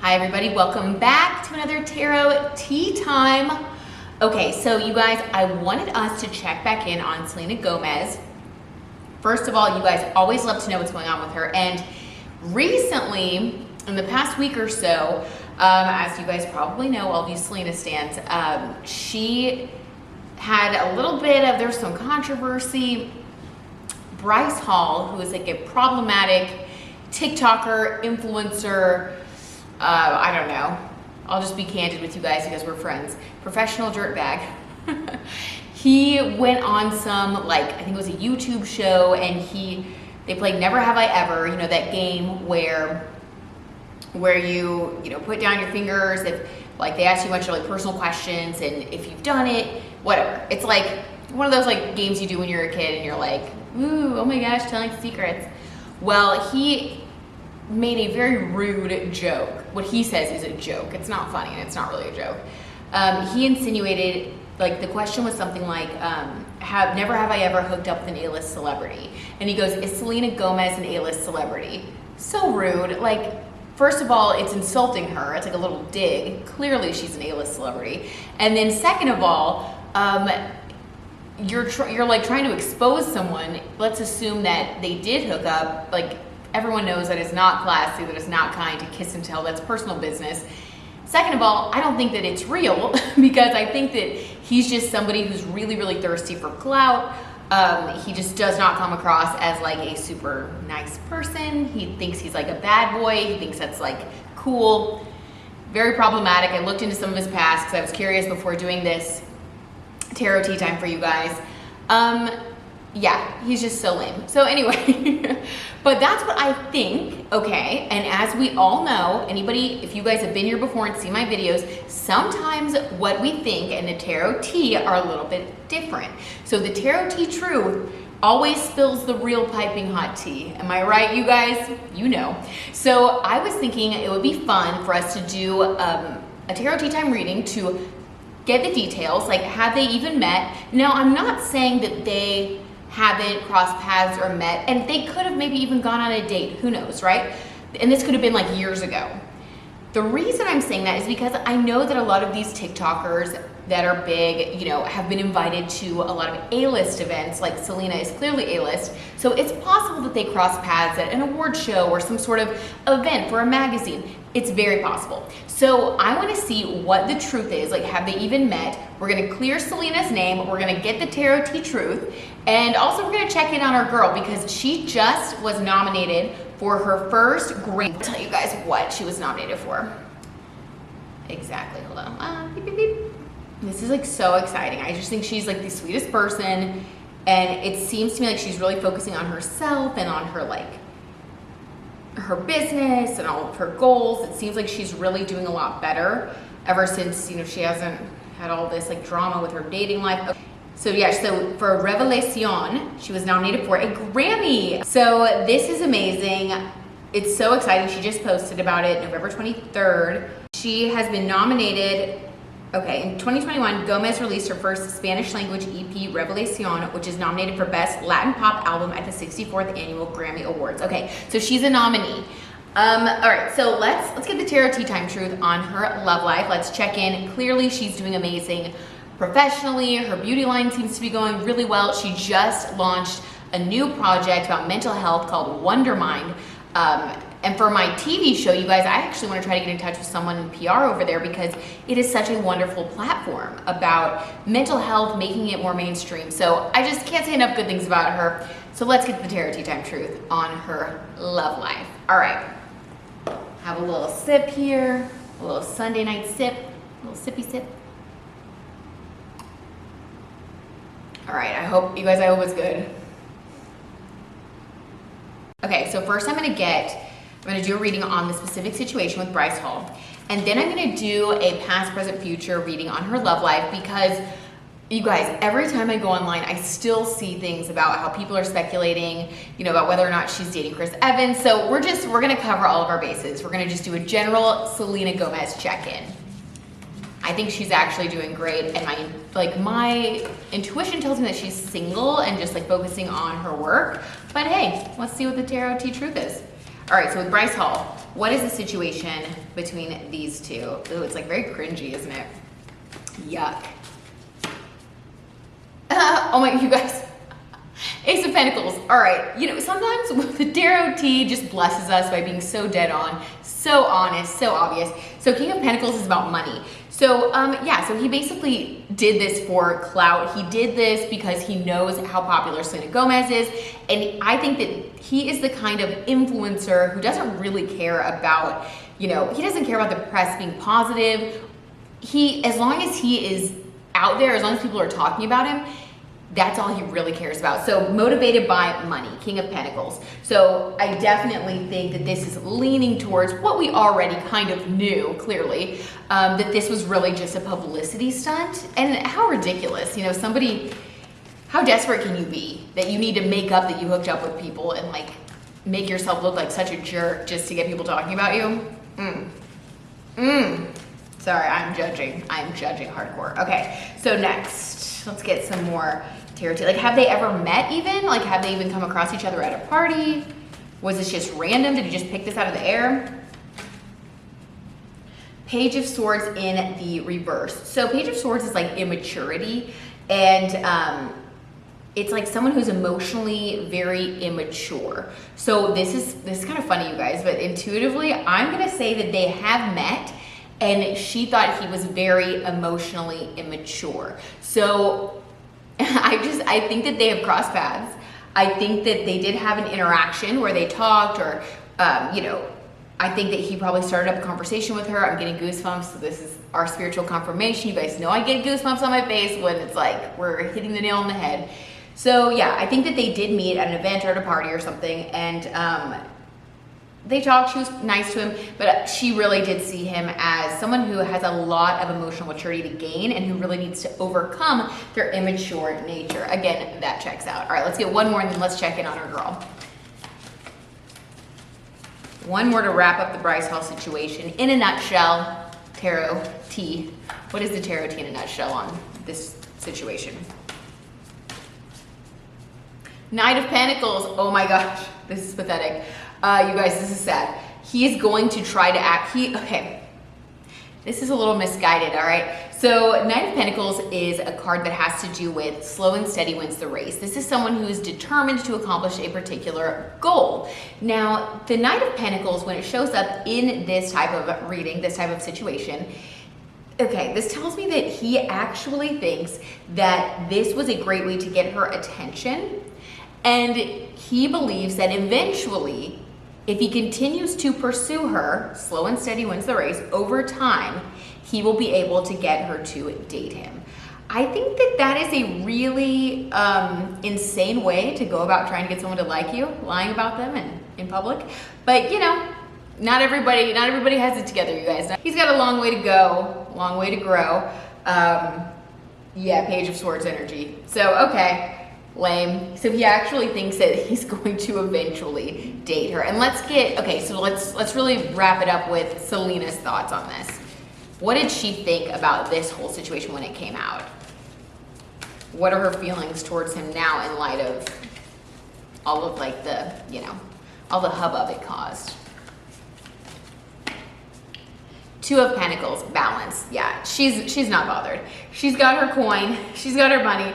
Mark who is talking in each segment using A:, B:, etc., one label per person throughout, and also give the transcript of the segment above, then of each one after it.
A: Hi everybody, welcome back to another tarot tea time. Okay, so you guys, I wanted us to check back in on Selena Gomez. First of all, you guys always love to know what's going on with her. And recently, in the past week or so, as you guys probably know, all of you Selena stans, she had a little bit of, there's some controversy. Bryce Hall, who is like a problematic TikToker, influencer, I don't know. I'll just be candid with you guys because we're friends. Professional dirtbag. He went on some, like, I think it was a YouTube show, and they played Never Have I Ever, you know, that game where you put down your fingers, if, like, they ask you a bunch of, like, personal questions, and if you've done it, whatever. It's like one of those, like, games you do when you're a kid, and you're like, ooh, oh my gosh, telling secrets. Well, he made a very rude joke. What he says is a joke. It's not funny, and it's not really a joke. He insinuated, like, the question was something like, never have I ever hooked up with an A-list celebrity. And he goes, is Selena Gomez an A-list celebrity? So rude. Like, first of all, it's insulting her. It's like a little dig. Clearly she's an A-list celebrity. And then second of all, you're like trying to expose someone. Let's assume that they did hook up. Like, everyone knows that it's not classy, that it's not kind to kiss and tell. That's personal business. Second of all, I don't think that it's real because I think that he's just somebody who's really, really thirsty for clout. He just does not come across as like a super nice person. He thinks he's like a bad boy. He thinks that's like cool. Very problematic. I looked into some of his past because I was curious before doing this tarot tea time for you guys. Yeah, he's just so lame. So anyway, but that's what I think, okay? And as we all know, anybody, if you guys have been here before and seen my videos, sometimes what we think and the tarot tea are a little bit different. So the tarot tea truth always spills the real piping hot tea. Am I right, you guys? You know. So I was thinking it would be fun for us to do a tarot tea time reading to get the details, like have they even met? Now, I'm not saying that they haven't crossed paths or met, and they could have maybe even gone on a date, who knows, right? And this could have been like years ago. The reason I'm saying that is because I know that a lot of these TikTokers that are big, you know, have been invited to a lot of A-list events, like Selena is clearly A-list, so it's possible that they cross paths at an award show or some sort of event for a magazine. It's very possible. So I want to see what the truth is, like have they even met? We're going to clear Selena's name, we're going to get the tarot tea truth, and also we're going to check in on our girl because she just was nominated for her first Grammy. I'll tell you guys what she was nominated for. Exactly, hold on. Beep, beep, beep. This is like so exciting. I just think she's like the sweetest person, and it seems to me like she's really focusing on herself and on her like her business and all of her goals. It seems like she's really doing a lot better ever since, you know, she hasn't had all this like drama with her dating life. So yeah, so for Revelación, she was nominated for a Grammy. So this is amazing. It's so exciting. She just posted about it November 23rd. She has been nominated. Okay, in 2021, Gomez released her first Spanish language EP, Revelación, which is nominated for Best Latin Pop Album at the 64th Annual Grammy Awards. Okay, so she's a nominee. All right, so let's get the tarot tea time truth on her love life. Let's check in. Clearly, she's doing amazing professionally. Her beauty line seems to be going really well. She just launched a new project about mental health called Wonder Mind. And for my TV show, you guys, I actually want to try to get in touch with someone in PR over there because it is such a wonderful platform about mental health, making it more mainstream. So I just can't say enough good things about her. So let's get the tarot tea time truth on her love life. All right, have a little sip here, a little Sunday night sip, a little sippy sip. All right, I hope it's good. Okay, so first I'm gonna do a reading on the specific situation with Bryce Hall. And then I'm gonna do a past, present, future reading on her love life because you guys, every time I go online, I still see things about how people are speculating, you know, about whether or not she's dating Chris Evans. So we're gonna cover all of our bases. We're gonna just do a general Selena Gomez check-in. I think she's actually doing great, and my intuition tells me that she's single and just like focusing on her work. But hey, let's see what the tarot tea truth is. All right, so with Bryce Hall, What is the situation between these two? Ooh, it's like very cringy, isn't it? Yuck. Oh my, you guys. Ace of Pentacles. All right, you know, sometimes the tarot tea just blesses us by being so dead on, so honest, so obvious. So King of Pentacles is about money. So yeah, so he basically did this for clout. He did this because he knows how popular Selena Gomez is. And I think that he is the kind of influencer who doesn't really care about, you know, he doesn't care about the press being positive. As long as he is out there, as long as people are talking about him, that's all he really cares about. So motivated by money, King of Pentacles. So I definitely think that this is leaning towards what we already kind of knew, clearly, that this was really just a publicity stunt. And how ridiculous, you know, somebody, how desperate can you be that you need to make up that you hooked up with people and like make yourself look like such a jerk just to get people talking about you? Sorry, I'm judging hardcore. Okay, so next, let's get some more tarot tea. Like, have they ever met even? Like, have they even come across each other at a party? Was this just random? Did he just pick this out of the air? Page of Swords in the reverse. So Page of Swords is like immaturity, and it's like someone who's emotionally very immature. So this is kind of funny, you guys, but intuitively, I'm gonna say that they have met, and she thought he was very emotionally immature. So I think that they have crossed paths. I think that they did have an interaction where they talked, or, you know, I think that he probably started up a conversation with her. I'm getting goosebumps, so this is our spiritual confirmation. You guys know I get goosebumps on my face when it's like we're hitting the nail on the head. So yeah, I think that they did meet at an event or at a party or something, and they talked. She was nice to him, but she really did see him as someone who has a lot of emotional maturity to gain and who really needs to overcome their immature nature. Again, that checks out. All right, let's get one more and then let's check in on our girl. One more to wrap up the Bryce Hall situation. In a nutshell, tarot tea. What is the tarot tea in a nutshell on this situation? Knight of Pentacles. Oh my gosh, this is pathetic. You guys, this is sad. He is going to try to act, okay, this is a little misguided, all right? So Knight of Pentacles is a card that has to do with slow and steady wins the race. This is someone who is determined to accomplish a particular goal. Now, the Knight of Pentacles, when it shows up in this type of reading, this type of situation, okay, this tells me that he actually thinks that this was a great way to get her attention. And he believes that eventually, if he continues to pursue her, slow and steady wins the race, over time, he will be able to get her to date him. I think that that is a really insane way to go about trying to get someone to like you, lying about them and in public. But you know, not everybody has it together, you guys. He's got a long way to go, long way to grow. Yeah, Page of Swords energy. So, okay. Lame. So he actually thinks that he's going to eventually date her. And let's really wrap it up with Selena's thoughts on this. What did she think about this whole situation when it came out? What are her feelings towards him now in light of all of like the, you know, all the hubbub it caused? Two of Pentacles, balance. Yeah, she's not bothered. She's got her coin. She's got her money.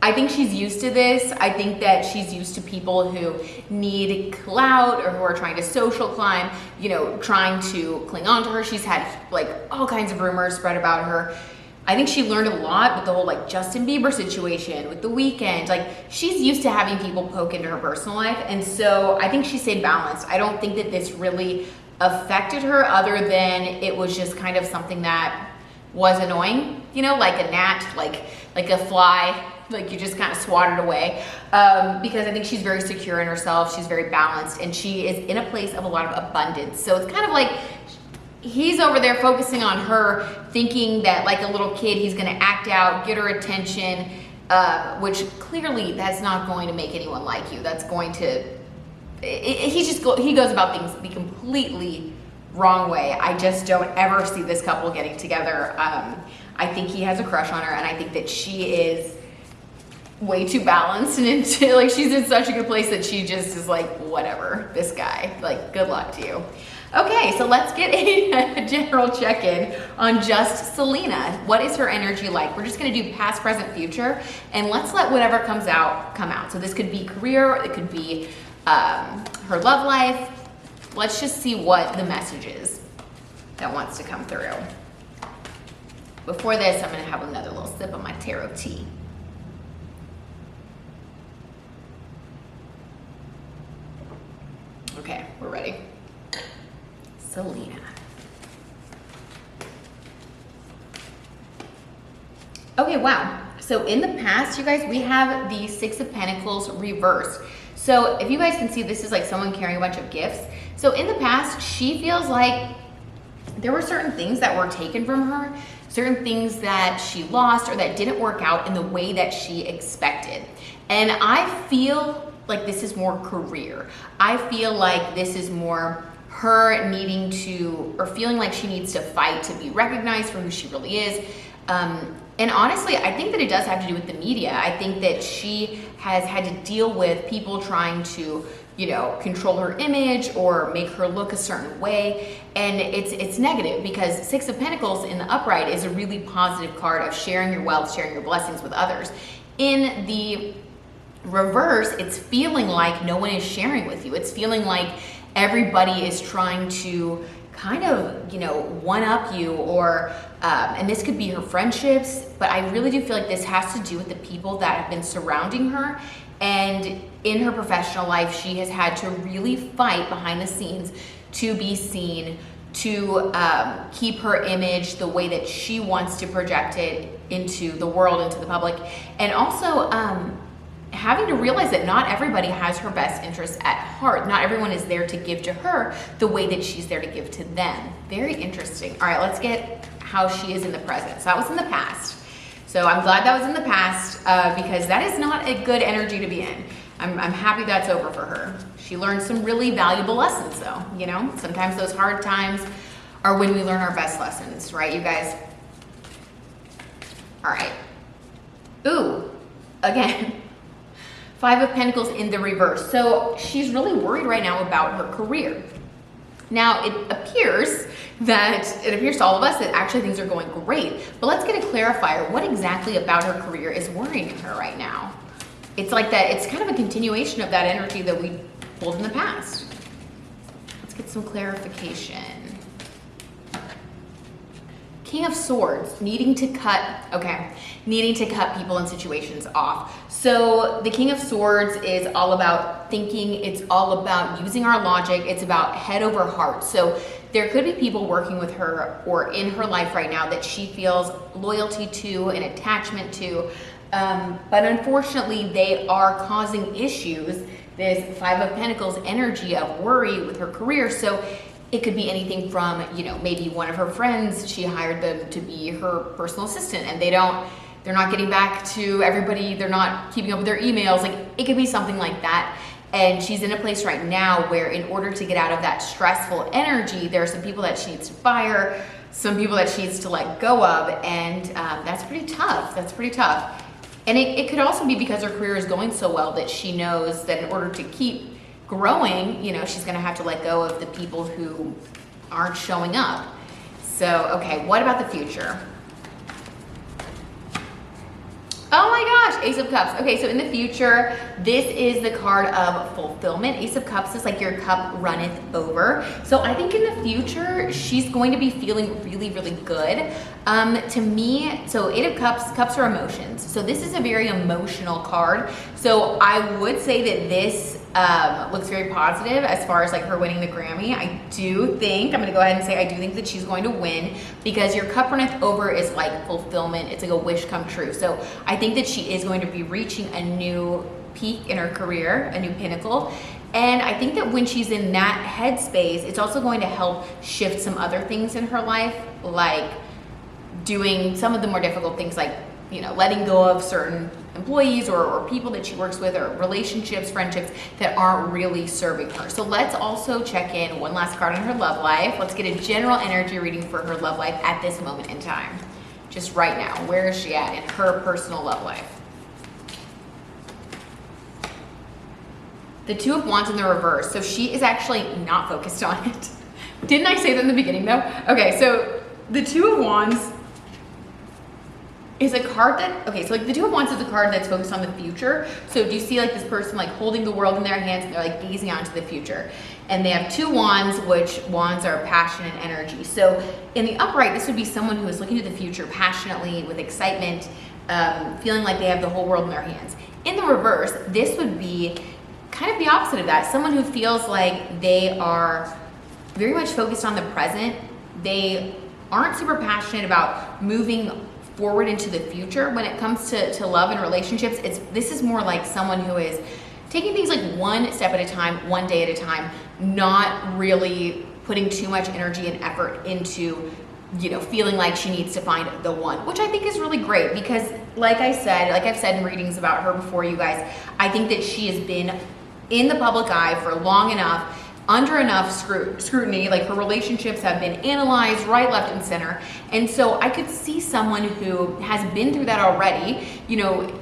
A: I think she's used to this. I think that she's used to people who need clout or who are trying to social climb, you know, trying to cling on to her. She's had like all kinds of rumors spread about her. I think she learned a lot with the whole like Justin Bieber situation, with The Weeknd. Like, she's used to having people poke into her personal life. And so I think she stayed balanced. I don't think that this really affected her other than it was just kind of something that was annoying, you know, like a gnat, like a fly. Like, you just kind of swat it away, because I think she's very secure in herself. She's very balanced, and she is in a place of a lot of abundance. So it's kind of like he's over there focusing on her, thinking that like a little kid, he's going to act out, get her attention, which clearly that's not going to make anyone like you. That's going to, he goes about things the completely wrong way. I just don't ever see this couple getting together. I think he has a crush on her, and I think that she is way too balanced and into, like, she's in such a good place that she just is like, whatever, this guy, like, good luck to you. Okay, so let's get a general check-in on just Selena. What is her energy like? We're just gonna do past, present, future, and let's let whatever comes out, come out. So this could be career, it could be her love life. Let's just see what the message is that wants to come through. Before this, I'm gonna have another little sip of my tarot tea. Okay, we're ready. Selena. Okay, wow. So in the past, you guys, we have the Six of Pentacles reversed. So if you guys can see, this is like someone carrying a bunch of gifts. So in the past, she feels like there were certain things that were taken from her, certain things that she lost or that didn't work out in the way that she expected. And I feel like this is more career. I feel like this is more her needing to, or feeling like she needs to fight to be recognized for who she really is. And honestly, I think that it does have to do with the media. I think that she has had to deal with people trying to, you know, control her image or make her look a certain way. And it's negative because Six of Pentacles in the upright is a really positive card of sharing your wealth, sharing your blessings with others. In the reverse, it's feeling like no one is sharing with you. It's feeling like everybody is trying to kind of, you know, one up you, or and this could be her friendships, but I really do feel like this has to do with the people that have been surrounding her. And in her professional life, she has had to really fight behind the scenes to be seen, to keep her image the way that she wants to project it into the world, into the public. And also having to realize that not everybody has her best interests at heart. Not everyone is there to give to her the way that she's there to give to them. Very interesting. All right, let's get how she is in the present. So that was in the past. So I'm glad that was in the past because that is not a good energy to be in. I'm happy that's over for her. She learned some really valuable lessons though. You know, sometimes those hard times are when we learn our best lessons, right, you guys? All right. Ooh, again. Five of Pentacles in the reverse. So she's really worried right now about her career. Now it appears to all of us that actually things are going great, but let's get a clarifier. What exactly about her career is worrying her right now? It's like that, it's kind of a continuation of that energy that we pulled in the past. Let's get some clarification. King of Swords, needing to cut people and situations off. So the King of Swords is all about thinking, it's all about using our logic, it's about head over heart. So there could be people working with her or in her life right now that she feels loyalty to and attachment to, but unfortunately they are causing issues, this Five of Pentacles energy of worry with her career. So it could be anything from, you know, maybe one of her friends, she hired them to be her personal assistant and they're not getting back to everybody, they're not keeping up with their emails. Like, it could be something like that. And she's in a place right now where in order to get out of that stressful energy, there are some people that she needs to fire, some people that she needs to let go of, and that's pretty tough. That's pretty tough. And it could also be because her career is going so well that she knows that in order to keep growing, you know, she's gonna have to let go of the people who aren't showing up. So, okay, what about the future? Oh my gosh, Ace of Cups. Okay, so in the future, this is the card of fulfillment. Ace of Cups is like your cup runneth over. So I think in the future, she's going to be feeling really, really good. To me, so Eight of Cups, cups are emotions. So this is a very emotional card. So I would say that this looks very positive as far as like her winning the Grammy. I do think, I'm gonna go ahead and say, I do think that she's going to win because your cup runneth over is like fulfillment. It's like a wish come true. So I think that she is going to be reaching a new peak in her career, a new pinnacle. And I think that when she's in that headspace, it's also going to help shift some other things in her life, like doing some of the more difficult things like, you know, letting go of certain employees or people that she works with or relationships, friendships that aren't really serving her. So let's also check in one last card on her love life. Let's get a general energy reading for her love life at this moment in time. Just right now, where is she at in her personal love life? the Two of Wands in the reverse. So she is actually not focused on it. Didn't I say that in the beginning though? Okay, so the Two of Wands is a card that, okay, so like the Two of Wands is a card that's focused on the future. So do you see like this person like holding the world in their hands and they're like gazing onto the future? And they have two wands, which wands are passion and energy. So in the upright, this would be someone who is looking to the future passionately with excitement, feeling like they have the whole world in their hands. In the reverse, this would be kind of the opposite of that. Someone who feels like they are very much focused on the present. They aren't super passionate about moving forward into the future. When it comes to love and relationships, this is more like someone who is taking things like one step at a time, one day at a time, not really putting too much energy and effort into, you know, feeling like she needs to find the one, which I think is really great because like I've said in readings about her before, you guys, I think that she has been in the public eye for long enough, under enough scrutiny, like her relationships have been analyzed right, left, and center. And so I could see someone who has been through that already, you know,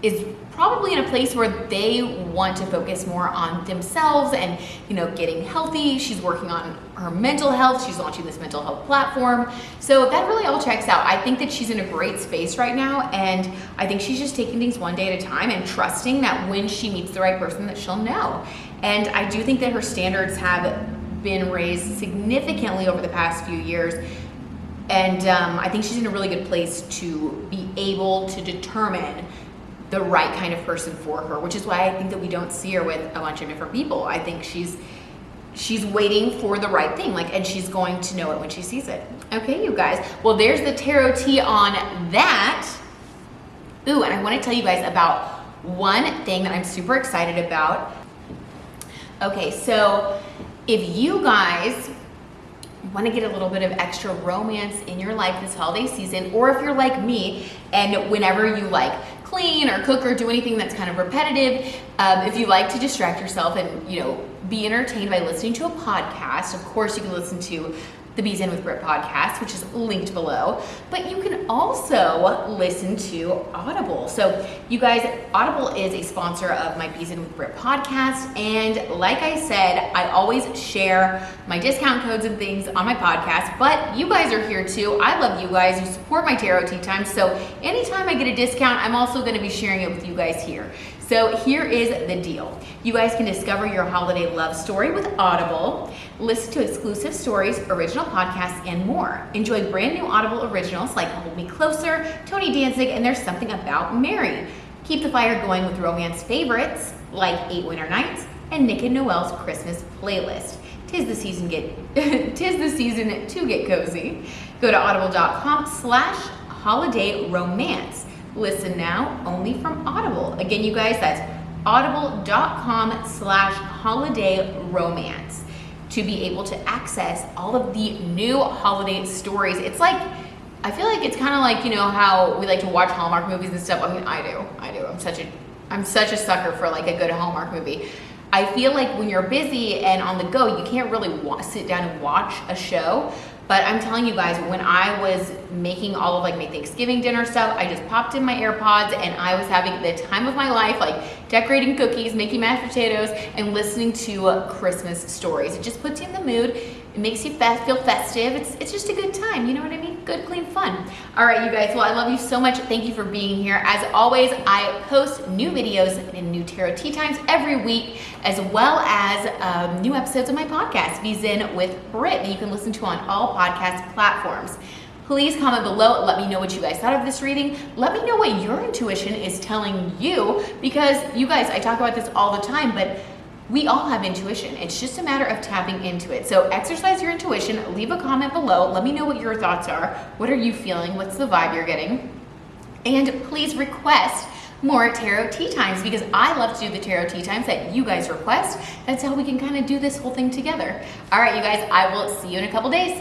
A: is probably in a place where they want to focus more on themselves and, you know, getting healthy. She's working on her mental health. She's launching this mental health platform. So that really all checks out. I think that she's in a great space right now. And I think she's just taking things one day at a time and trusting that when she meets the right person that she'll know. And I do think that her standards have been raised significantly over the past few years. And I think she's in a really good place to be able to determine the right kind of person for her, which is why I think that we don't see her with a bunch of different people. I think she's waiting for the right thing, like, and she's going to know it when she sees it. Okay, you guys. Well, there's the tarot tea on that. Ooh, and I want to tell you guys about one thing that I'm super excited about. Okay, so if you guys want to get a little bit of extra romance in your life this holiday season, or if you're like me and whenever you like clean or cook or do anything that's kind of repetitive, if you like to distract yourself and, you know, be entertained by listening to a podcast, of course you can listen to the Bees In with Brit podcast, which is linked below, but you can also listen to Audible. So you guys, Audible is a sponsor of my Bees In with Brit podcast, and like I said, I always share my discount codes and things on my podcast, but you guys are here too. I love you guys. You support my tarot tea time, so anytime I get a discount, I'm also going to be sharing it with you guys here. So here is the deal. You guys can discover your holiday love story with Audible, listen to exclusive stories, original podcasts, and more. Enjoy brand new Audible originals like Hold Me Closer, Tony Danzig, and There's Something About Mary. Keep the fire going with romance favorites like 8 Winter Nights and Nick and Noel's Christmas playlist. Tis the season to get cozy. Go to audible.com/holiday romance. Listen now, only from Audible. Again, you guys, that's audible.com/holiday romance to be able to access all of the new holiday stories. It's like, I feel like it's kind of like, you know, how we like to watch Hallmark movies and stuff. I mean, I do. I'm such a sucker for like a good Hallmark movie. I feel like when you're busy and on the go, you can't really sit down and watch a show. But I'm telling you guys, when I was making all of like my Thanksgiving dinner stuff, I just popped in my AirPods and I was having the time of my life, like decorating cookies, making mashed potatoes, and listening to Christmas stories. It just puts you in the mood. It makes you feel festive. It's just a good time. You know what I mean? Good, clean fun. All right, you guys. Well, I love you so much. Thank you for being here. As always, I post new videos and new tarot tea times every week, as well as new episodes of my podcast, Bees In with Brit, that you can listen to on all podcast platforms. Please comment below. Let me know what you guys thought of this reading. Let me know what your intuition is telling you, because you guys, I talk about this all the time, but we all have intuition. It's just a matter of tapping into it. So exercise your intuition. Leave a comment below. Let me know what your thoughts are. What are you feeling? What's the vibe you're getting? And please request more tarot tea times, because I love to do the tarot tea times that you guys request. That's how we can kind of do this whole thing together. All right, you guys, I will see you in a couple days.